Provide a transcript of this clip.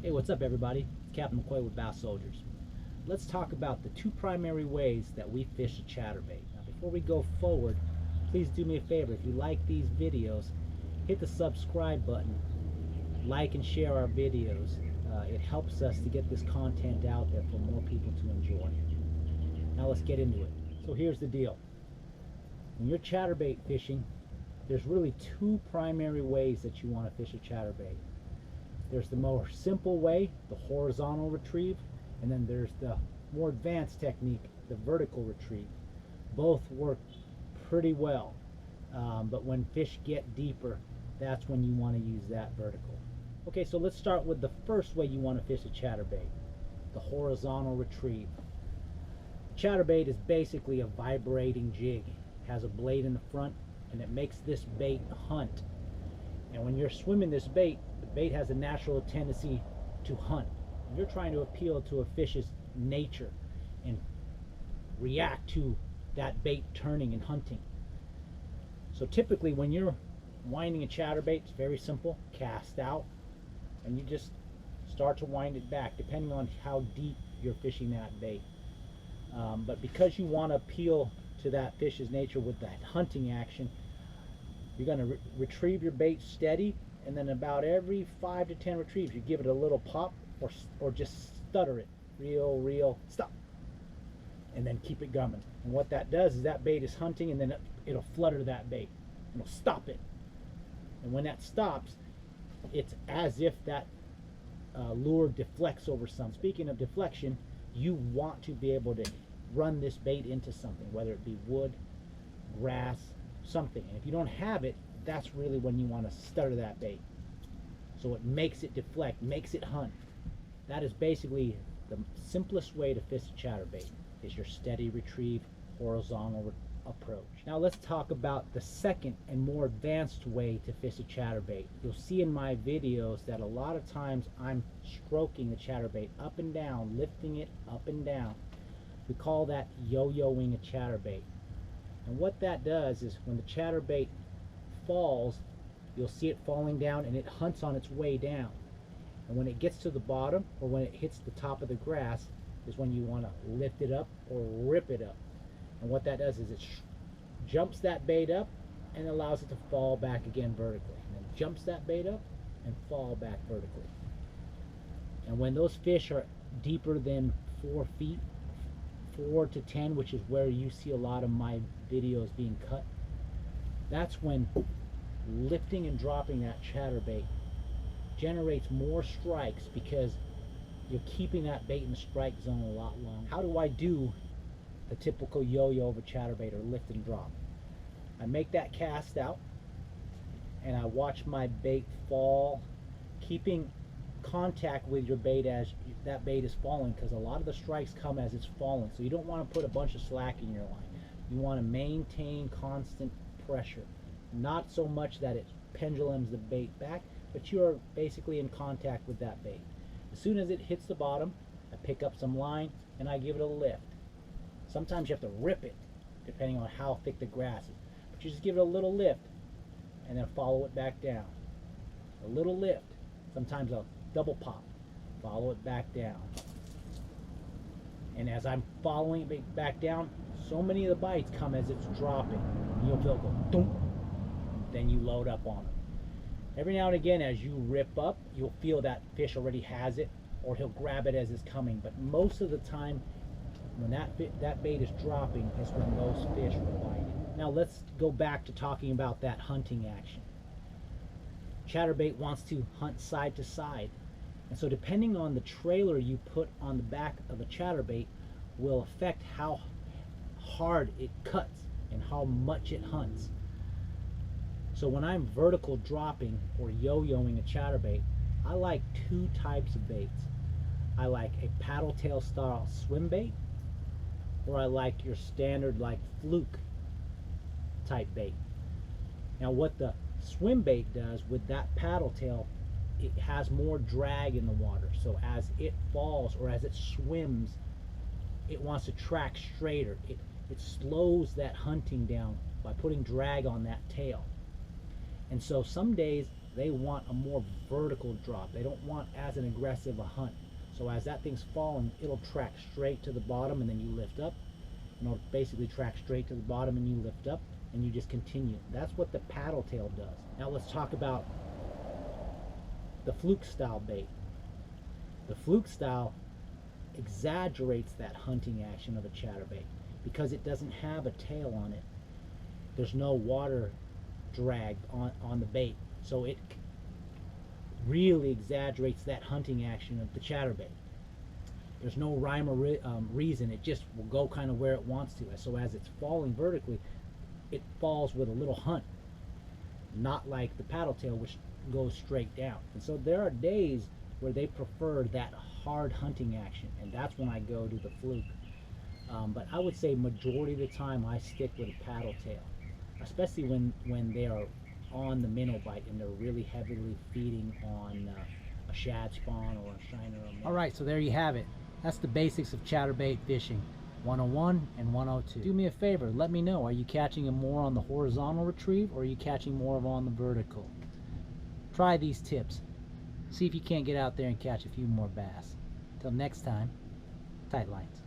Hey, what's up everybody? It's Captain McCoy with BassSoldiers. Let's talk about the two primary ways that we fish a chatterbait. Now before we go forward, please do me a favor. If you like these videos, hit the subscribe button, like and share our videos. It helps us to get this content out there for more people to enjoy. Now let's get into it. So here's the deal. When you're chatterbait fishing, there's really two primary ways that you want to fish a chatterbait. There's the more simple way, the horizontal retrieve, and then there's the more advanced technique, the vertical retrieve. Both work pretty well, but when fish get deeper, that's when you want to use that vertical. Okay, so let's start with the first way you want to fish a chatterbait, the horizontal retrieve. Chatterbait is basically a vibrating jig. It has a blade in the front, and it makes this bait hunt. And when you're swimming this bait, the bait has a natural tendency to hunt. You're trying to appeal to a fish's nature and react to that bait turning and hunting. So typically when you're winding a chatterbait, it's very simple. Cast out, and you just start to wind it back depending on how deep you're fishing that bait. But because you want to appeal to that fish's nature with that hunting action, you're going to retrieve your bait steady, and then about every 5 to 10 retrieves you give it a little pop, or just stutter it, reel, stop, and then keep it gumming. And what that does is that bait is hunting, and then it'll flutter that bait, it'll stop it. And when that stops, it's as if that lure deflects over something. Speaking of deflection, you want to be able to run this bait into something, whether it be wood, grass, something. And if you don't have it, that's really when you want to stutter that bait, so it makes it deflect, makes it hunt. That is basically the simplest way to fish a chatterbait, is your steady retrieve, horizontal approach. Now let's talk about the second and more advanced way to fish a chatterbait. You'll see in my videos that a lot of times I'm stroking the chatterbait up and down, lifting it up and down. We call that yo-yoing a chatterbait. And what that does is when the chatterbait falls, you'll see it falling down, and it hunts on its way down. And when it gets to the bottom, or when it hits the top of the grass, is when you want to lift it up or rip it up. And what that does is it jumps that bait up and allows it to fall back again vertically, and then jumps that bait up and fall back vertically. And when those fish are deeper than 4 feet, 4 to 10, which is where you see a lot of my videos being cut, that's when lifting and dropping that chatterbait generates more strikes, because you're keeping that bait in the strike zone a lot longer. How do I do the typical yo-yo of a chatterbait, or lift and drop? I make that cast out, and I watch my bait fall, keeping contact with your bait as that bait is falling, because a lot of the strikes come as it's falling. So you don't want to put a bunch of slack in your line. You want to maintain constant pressure, not so much that it pendulums the bait back, but you're basically in contact with that bait. As soon as it hits the bottom, I pick up some line and I give it a lift. Sometimes you have to rip it depending on how thick the grass is, but you just give it a little lift and then follow it back down. A little lift, sometimes a double pop, follow it back down. And as I'm following it back down, so many of the bites come as it's dropping. You'll feel it go thump, then you load up on it. Every now and again, as you rip up, you'll feel that fish already has it, or he'll grab it as it's coming. But most of the time, when that bait is dropping, is when those fish are biting. Now let's go back to talking about that hunting action. Chatterbait wants to hunt side to side, and so depending on the trailer you put on the back of a chatterbait will affect how hard it cuts and how much it hunts. So when I'm vertical dropping or yo-yoing a chatterbait, I like two types of baits. I like a paddle tail style swim bait, or I like your standard like fluke type bait. Now what the swim bait does with that paddle tail, it has more drag in the water, so as it falls or as it swims, it wants to track straighter. It slows that hunting down by putting drag on that tail. And so some days They want a more vertical drop. They don't want as an aggressive a hunt. So as that thing's falling, it'll track straight to the bottom and then you lift up. And it'll basically track straight to the bottom and you lift up and you just continue. That's what the paddle tail does. Now let's talk about the fluke style bait. The fluke style exaggerates that hunting action of a chatterbait because it doesn't have a tail on it. There's no water drag on the bait, so it really exaggerates that hunting action of the chatterbait. There's no rhyme or reason. It just will go kind of where it wants to. So as it's falling vertically, it falls with a little hunt, not like the paddle tail, which goes straight down. And so there are days where they prefer that hard hunting action, and that's when I go to the fluke. But I would say majority of the time I stick with a paddle tail, especially when they are on the minnow bite and they're really heavily feeding on a shad spawn or a shiner or a minnow. Alright, so there you have it. That's the basics of chatterbait fishing, 101 and 102. Do me a favor, let me know, are you catching them more on the horizontal retrieve or are you catching more of on the vertical? Try these tips. See if you can't get out there and catch a few more bass. Till next time, tight lines.